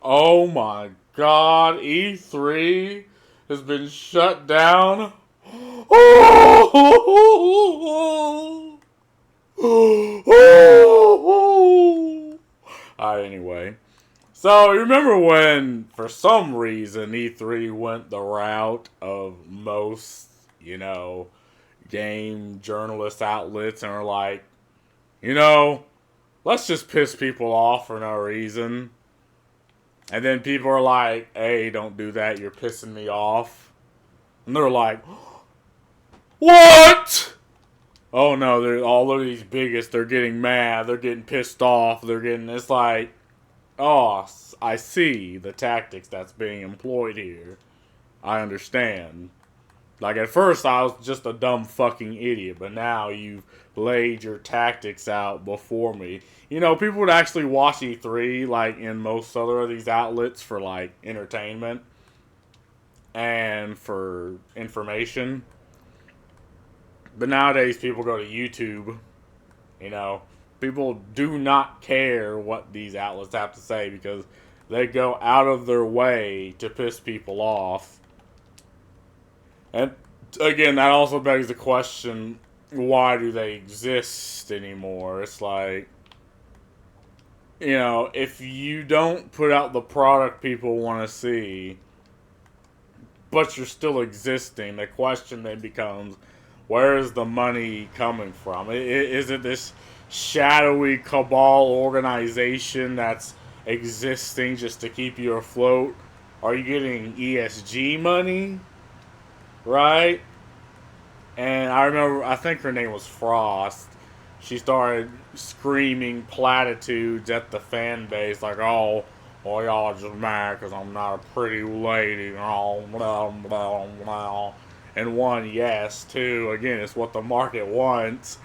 Oh my god, E3 has been shut down. Oh! Alright, anyway. So, you remember when, for some reason, E3 went the route of most, game journalist outlets and are like, you know, let's just piss people off for no reason. And then people are like, hey, don't do that, you're pissing me off. And they're like, what? Oh no, they're all of these biggest, they're getting mad, they're getting pissed off, it's like, oh, I see the tactics that's being employed here. I understand. Like, at first, I was just a dumb fucking idiot, but now you've laid your tactics out before me. People would actually watch E3, like, in most other of these outlets for, like, entertainment and for information. But nowadays, people go to YouTube. You know, People do not care what these outlets have to say because they go out of their way to piss people off. And again, that also begs the question, why do they exist anymore? It's like, if you don't put out the product people want to see, but you're still existing, the question then becomes, where is the money coming from? Is it this shadowy cabal organization that's existing just to keep you afloat? Are you getting ESG money? Right? And I think her name was Frost. She started screaming platitudes at the fan base, like, oh, well, y'all just mad because I'm not a pretty lady. Oh, blah, blah, blah. And one, yes, two, again, it's what the market wants.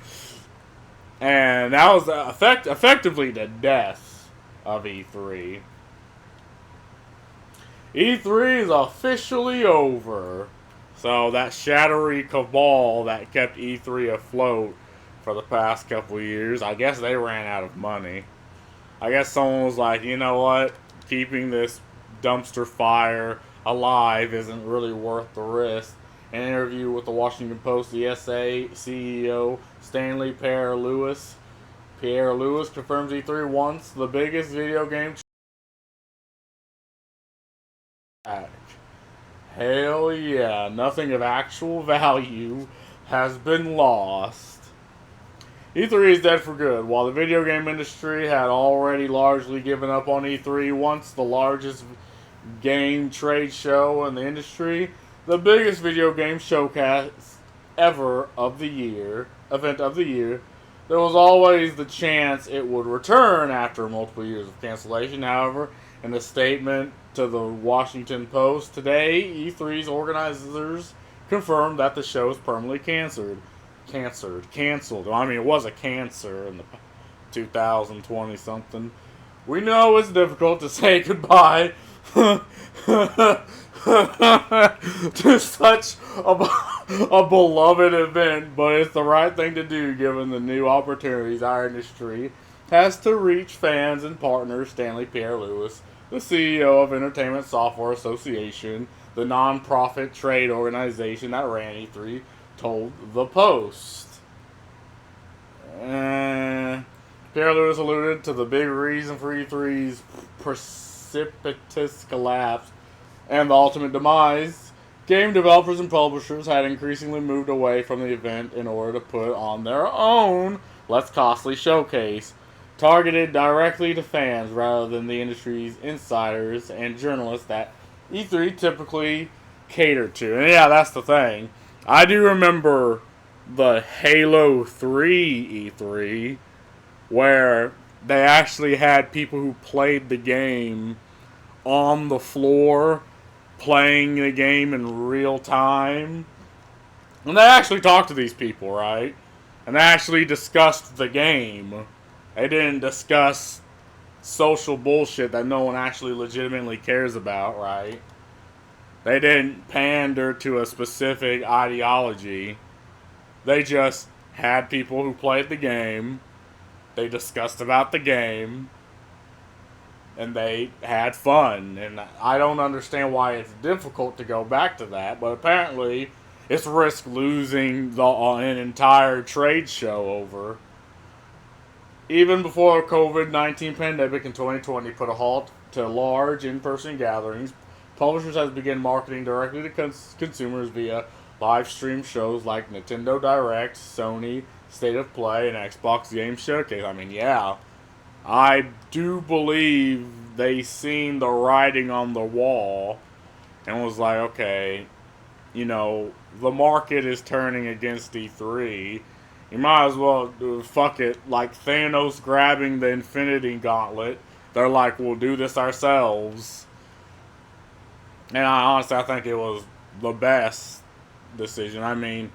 And that was effectively the death of E3. E3 is officially over. So that shadowy cabal that kept E3 afloat for the past couple years, I guess they ran out of money. I guess someone was like, you know what? Keeping this dumpster fire alive isn't really worth the risk. In an interview with the Washington Post, the SA CEO Stanley Pierre Lewis confirms E3 wants the biggest video game track. Hell yeah, nothing of actual value has been lost. E3 is dead for good. While the video game industry had already largely given up on E3, once the largest game trade show in the industry, the biggest video game showcase ever of the year, event of the year, there was always the chance it would return after multiple years of cancellation. However, in a statement to the Washington Post today, E3's organizers confirmed that the show is permanently canceled. I mean, it was a cancer in the 2020 something. We know it's difficult to say goodbye to such a beloved event, but it's the right thing to do given the new opportunities our industry has to reach fans and partners. Stanley Pierre Lewis, the CEO of Entertainment Software Association, the non-profit trade organization that ran E3, told the Post. Pierre Lewis alluded to the big reason for E3's precipitous collapse and the ultimate demise. Game developers and publishers had increasingly moved away from the event in order to put on their own, less costly showcase, targeted directly to fans rather than the industry's insiders and journalists that E3 typically catered to. And yeah, that's the thing. I do remember the Halo 3 E3 where they actually had people who played the game on the floor playing the game in real time. And they actually talked to these people, right? And they actually discussed the game. They didn't discuss social bullshit that no one actually legitimately cares about, right? They didn't pander to a specific ideology. They just had people who played the game. They discussed about the game. and they had fun. And I don't understand why it's difficult to go back to that, but apparently it's risk losing an entire trade show over. Even before COVID-19 pandemic in 2020 put a halt to large in-person gatherings, publishers have begun marketing directly to consumers via live stream shows like Nintendo Direct, Sony State of Play, and Xbox Game Showcase. I mean, yeah, I do believe they seen the writing on the wall and was like, okay, the market is turning against E3. You might as well fuck it. Like Thanos grabbing the Infinity Gauntlet. They're like, we'll do this ourselves. And I think it was the best decision. I mean,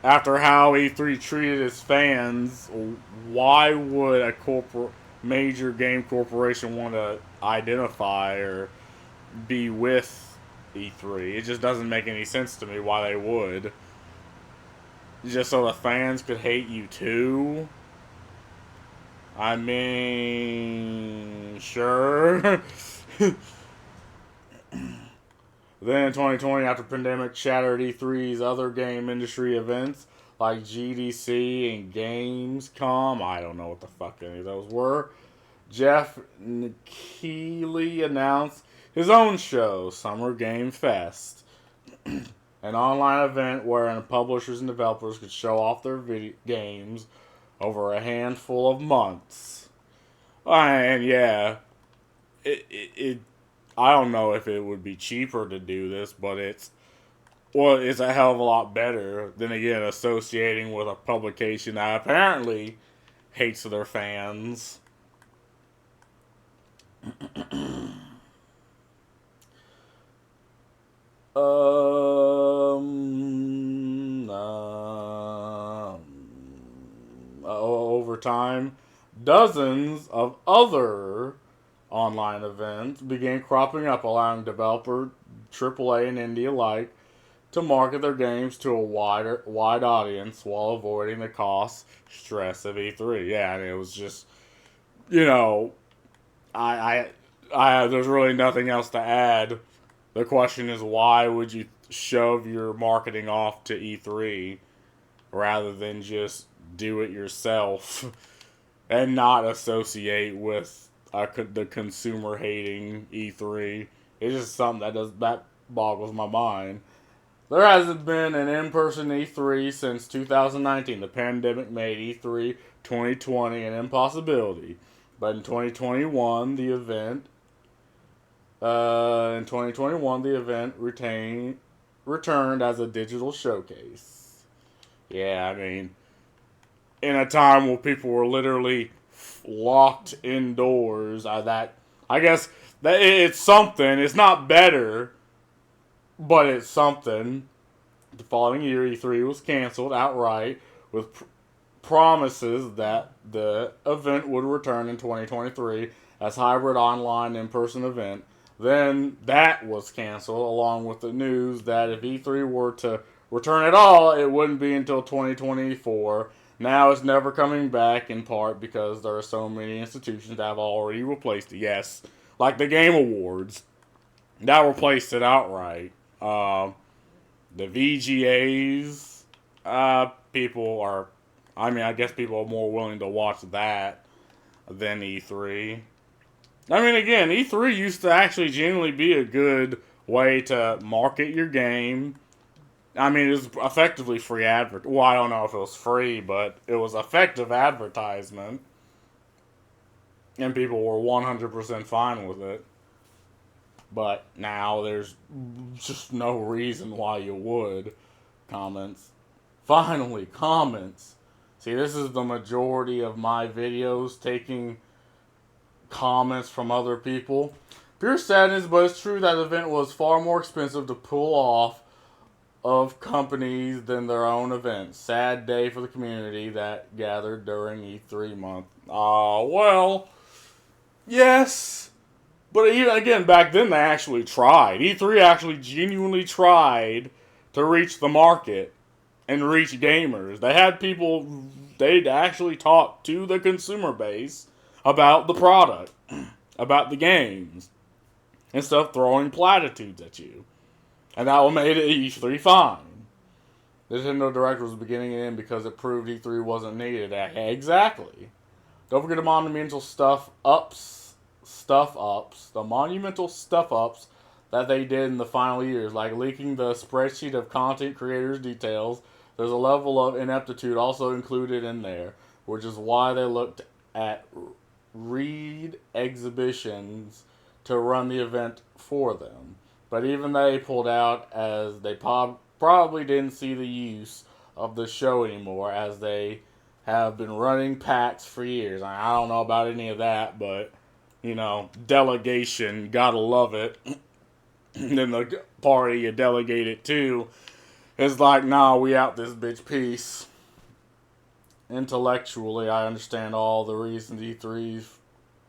after how E3 treated its fans, why would a major game corporation want to identify or be with E3? It just doesn't make any sense to me why they would. Just so the fans could hate you too? I mean, sure. Then in 2020, after pandemic shattered E3's other game industry events like GDC and Gamescom, I don't know what the fuck any of those were, Jeff Keighley announced his own show, Summer Game Fest, an online event wherein publishers and developers could show off their games over a handful of months. And yeah, I don't know if it would be cheaper to do this, but it's a hell of a lot better than, again, associating with a publication that apparently hates their fans. Over time, dozens of other online events began cropping up, allowing developer AAA and indie alike to market their games to a wide audience while avoiding the cost stress of E3. Yeah, and it was just, I there's really nothing else to add. The question is, why would you shove your marketing off to E3 rather than just do it yourself and not associate with the consumer hating E3? It's just something that boggles my mind. There hasn't been an in-person E3 since 2019. The pandemic made E3 2020 an impossibility, but in 2021 the event returned as a digital showcase. Yeah, I mean, in a time where people were literally locked indoors, I guess that it's something. It's not better, but it's something. The following year, E3 was canceled outright with promises that the event would return in 2023 as hybrid online in-person event. Then that was canceled, along with the news that if E3 were to return at all, it wouldn't be until 2024. Now it's never coming back, in part because there are so many institutions that have already replaced it. Yes, like the Game Awards, that replaced it outright. The VGAs, I guess people are more willing to watch that than E3. I mean, again, E3 used to actually genuinely be a good way to market your game. I mean, it was effectively free advertising. Well, I don't know if it was free, but it was effective advertisement. And people were 100% fine with it. But now there's just no reason why you would. Comments. Finally, comments. See, this is the majority of my videos, taking comments from other people. Pure sadness, but it's true that the event was far more expensive to pull off of companies than their own event. Sad day for the community that gathered during E3 month. Well, yes. But even again, back then they actually tried. E3 actually genuinely tried to reach the market and reach gamers. They had they'd actually talk to the consumer base about the product. about the games instead of throwing platitudes at you. And that what made it E3 fine. The Nintendo Direct was beginning and end because it proved E3 wasn't needed. Exactly. Don't forget the monumental stuff-ups that they did in the final years, like leaking the spreadsheet of content creators' details. There's a level of ineptitude also included in there, which is why they looked at Reed exhibitions to run the event for them. But even they pulled out as they probably didn't see the use of the show anymore, as they have been running PAX for years. I don't know about any of that, but, you know, delegation, gotta love it. And then the party you delegate it to is like, nah, we out this bitch, peace. Intellectually, I understand all the reasons for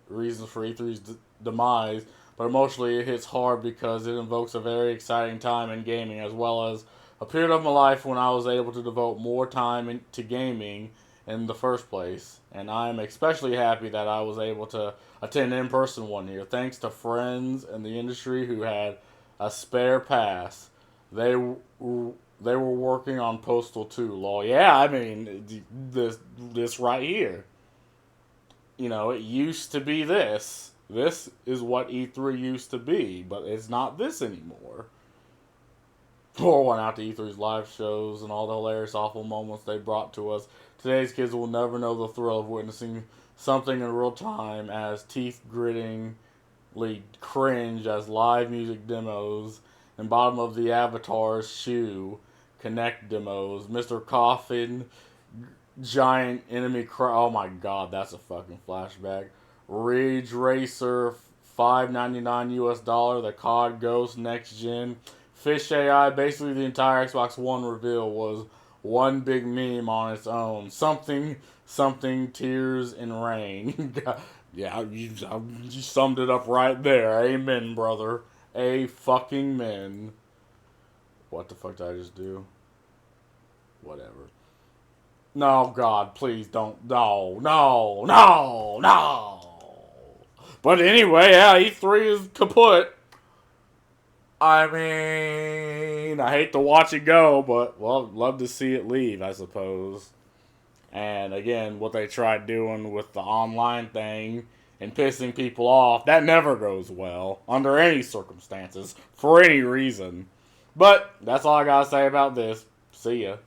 E3's demise, but emotionally it hits hard because it invokes a very exciting time in gaming, as well as a period of my life when I was able to devote more time to gaming in the first place. And I'm especially happy that I was able to attend in person one year, thanks to friends in the industry who had a spare pass. They were working on Postal 2. Lol. Yeah, I mean, this right here. You know, it used to be this. This is what E3 used to be, but it's not this anymore. Pour one out to E3's live shows and all the hilarious, awful moments they brought to us. Today's kids will never know the thrill of witnessing something in real time as teeth-grittingly cringe as live music demos and bottom of the Avatar's shoe Connect demos. Mr. Coffin, giant enemy oh my god, that's a fucking flashback. Ridge Racer, $5.99 US, the COD Ghost Next Gen, Fish AI. Basically, the entire Xbox One reveal was one big meme on its own. Something, tears and rain. Yeah, you summed it up right there. Amen, brother. A fucking men. What the fuck did I just do? Whatever. No, God, please don't. No. But anyway, yeah, E3 is kaput. I mean, I hate to watch it go, but, well, love to see it leave, I suppose. And again, what they tried doing with the online thing and pissing people off, that never goes well, under any circumstances, for any reason. But, that's all I gotta say about this. See ya.